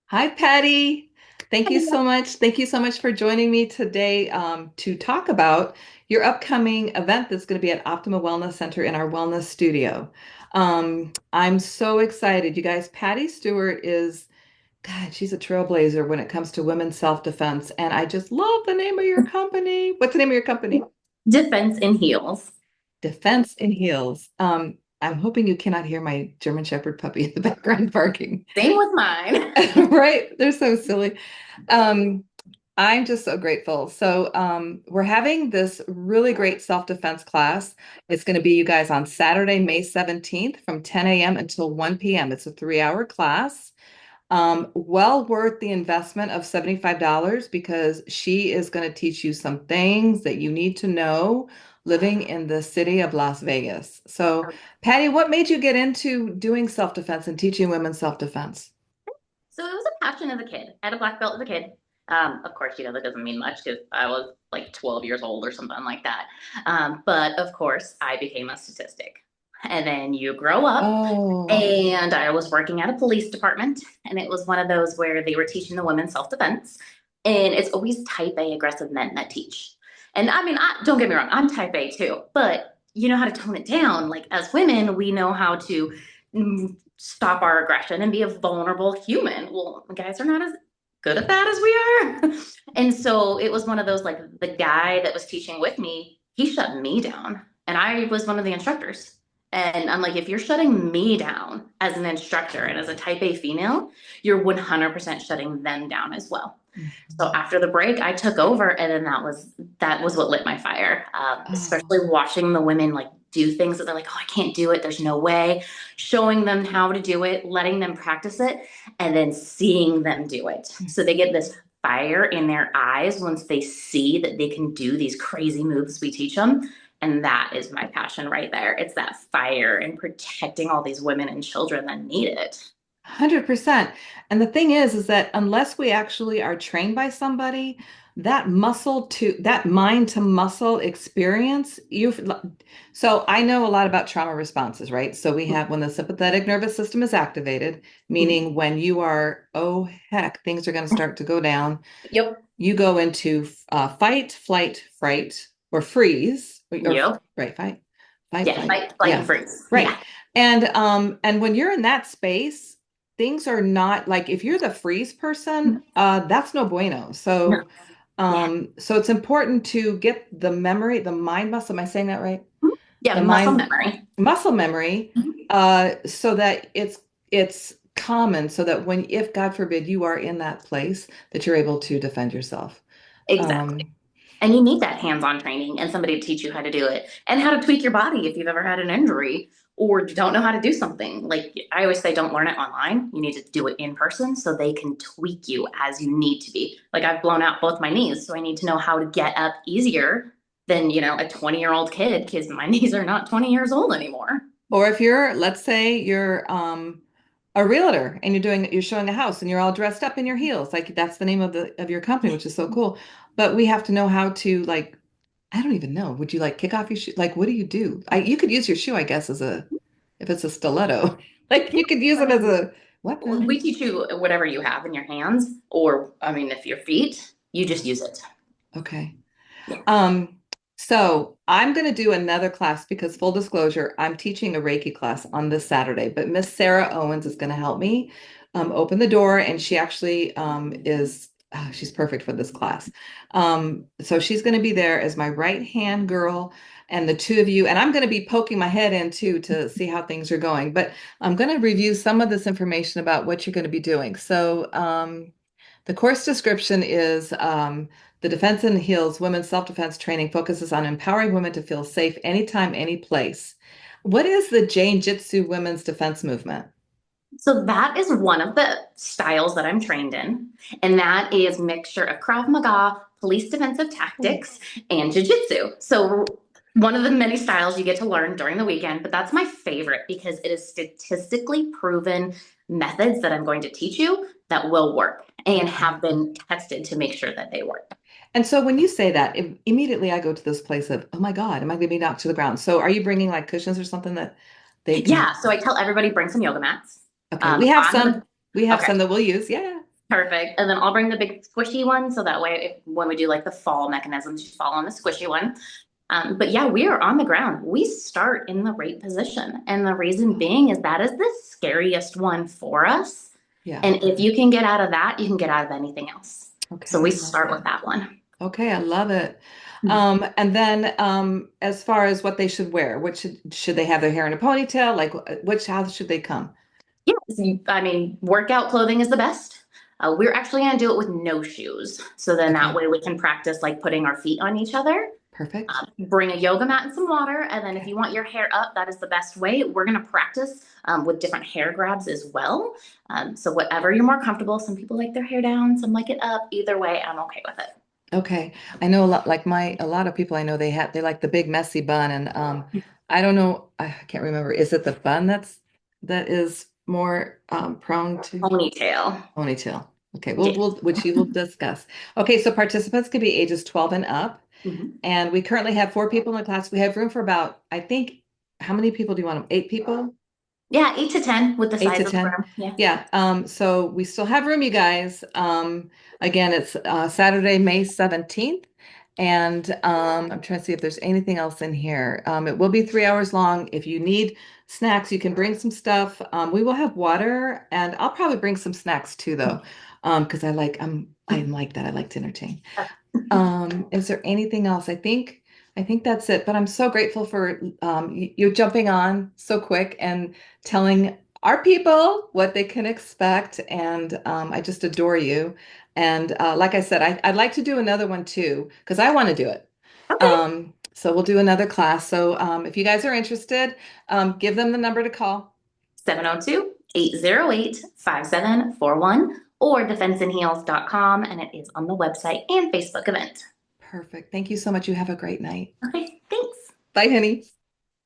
Hi, Patty. Thank you so much. Thank you so much for joining me today to talk about your upcoming event that's going to be at Optima Wellness Center in our wellness studio. I'm so excited. You guys, Patti Stewart is, God, she's a trailblazer when it comes to women's self-defense. And I just love the name of your company. What's the name of your company? Defense in heels. Defense in Heels. I'm hoping you cannot hear my German Shepherd puppy in the background barking. Same with mine. Right? They're so silly. Um, I'm just so grateful. We're having this really great self-defense class. It's going to be you guys on Saturday, May 17th from 10 a.m. until 1 p.m. It's a 3-hour class. Well worth the investment of $75 because she is going to teach you some things that you need to know living in the city of Las Vegas. So, Patty, what made you get into doing self-defense and teaching women self-defense? So it was a passion as a kid. I had a black belt as a kid. Of course, that doesn't mean much because I was like 12 years old or something like that. But of course, I became a statistic. And then you grow up, Oh, and I was working at a police department, and it was one of those where they were teaching the women self-defense. And it's always type A aggressive men that teach. And I mean, don't get me wrong, I'm type A too, but you know how to tone it down. Like as women, we know how to stop our aggression and be a vulnerable human. Well, guys are not as good at that as we are. And so it was one of those like the guy that was teaching with me, he shut me down. And I was one of the instructors. And I'm like, if you're shutting me down as an instructor and as a type A female, you're 100% shutting them down as well. So mhm. after the break, I took over, and then that was what lit my fire. Oh, Especially watching the women like do things that they're like, oh, I can't do it. There's no way. Showing them how to do it, letting them practice it, and then seeing them do it. So they get this fire in their eyes once they see that they can do these crazy moves we teach them. And that is my passion right there. It's that fire and protecting all these women and children that need it. 100%. And the thing is that unless we actually are trained by somebody, that mind to muscle experience, so I know a lot about trauma responses, right? So we have when the sympathetic nervous system is activated, meaning when you are, oh heck, things are going to start to go down. Yep. You go into fight, flight, fright, or freeze, Yep. right, Yeah. flight. Fight, flight, and Yeah, freeze. right. Yeah. And when you're in that space, things are not like if you're the freeze person, that's no bueno. No. Yeah. So it's important to get the memory, the mind muscle. Am I saying that right? Yeah. The Muscle mind memory. muscle memory, so that it's common, so that when if God forbid you are in that place, that you're able to defend yourself. Exactly. Um, And you need that hands-on training and somebody to teach you how to do it and how to tweak your body if you've ever had an injury or don't know how to do something. Like I always say, don't learn it online. You need to do it in person so they can tweak you as you need to be. Like I've blown out both my knees, so I need to know how to get up easier than, a 20-year-old kid because my knees are not 20 years old anymore. or if you're, let's say you're a realtor and you're showing a house and you're all dressed up in your heels, like that's the name of your company, which is so cool. But we have to know how to like, I don't even know. Would you like kick off your shoe? Like, what do you do? You could use your shoe, I guess, if it's a stiletto, like you could use it as a We weapon. teach you whatever you have in your hands, or I mean, if your feet, you just use it. Okay. Yeah. Um, so I'm going to do another class because full disclosure, I'm teaching a Reiki class on this Saturday, but Miss Sarah Owens is going to help me open the door, and she actually she's perfect for this class. So she's going to be there as my right hand girl, and the two of you, and I'm going to be poking my head in too to see how things are going. But I'm going to review some of this information about what you're going to be doing. The course description is the Defense in Heels Women's Self-Defense Training focuses on empowering women to feel safe anytime, any place. What is the Jane Jitsu women's defense movement? So that is one of the styles that I'm trained in, and that is mixture of Krav Maga, police defensive tactics, and Jiu-Jitsu. So one of the many styles you get to learn during the weekend, but that's my favorite because it is statistically proven methods that I'm going to teach you that will work and Okay. have been tested to make sure that they work. And so when you say that, immediately I go to this place of, oh my God, am I going to be knocked to the ground? So are you bringing like cushions or something that they Yeah, can? so I tell everybody bring some yoga mats. Okay, I'm gonna we have okay. some that we'll use. Yeah. Perfect. And then I'll bring the big squishy one so that way when we do like the fall mechanisms, you fall on the squishy one. But yeah, we are on the ground. We start in the right position. And the reason being is that is the scariest one for us. Yeah. And if you can get out of that, you can get out of anything else. So Okay, we I love start with that. that one. Okay, I love it. Mhm. And then as far as what they should wear, what should they have their hair in a ponytail? Like how should they come? Yes, I mean, workout clothing is the best. We're actually going to do it with no shoes. So then that Okay, way we can practice like putting our feet on each other. perfect. Bring a yoga mat and some water. And then if Okay. you want your hair up, that is the best way. We're going to practice with different hair grabs as well. So whatever you're more comfortable. Some people like their hair down, some like it up. Either way, I'm okay with it. Okay. I know a lot like a lot of people I know they like the big messy bun and I don't know, I can't remember. Is it the bun that is more prone to Ponytail. ponytail? Okay, Yeah. which we will discuss. Okay, so participants could be ages 12 and up. Mhm. And we currently have 4 people in the class. We have room for about, I think, how many people do you want them? 8 people? Yeah, 8 to 10 with the Eight size to of the 10. room. Yeah. Yeah. So we still have room, you guys. Again, it's Saturday, May 17th. And I'm trying to see if there's anything else in here. It will be 3 hours long. If you need snacks, you can bring some stuff. We will have water, and I'll probably bring some snacks too, though, because I'm like that. I like to entertain. Is there anything else? I think that's it. But I'm so grateful for you jumping on so quick and telling our people what they can expect. And I just adore you. And like I said, I'd like to do another one too, because I want to do it. Okay. So we'll do another class. So if you guys are interested, give them the number to call. 702-808-5741 or defenseandheels.com, and it is on the website and Facebook event. Perfect. Thank you so much. You have a great night. Okay, thanks. Bye, honey.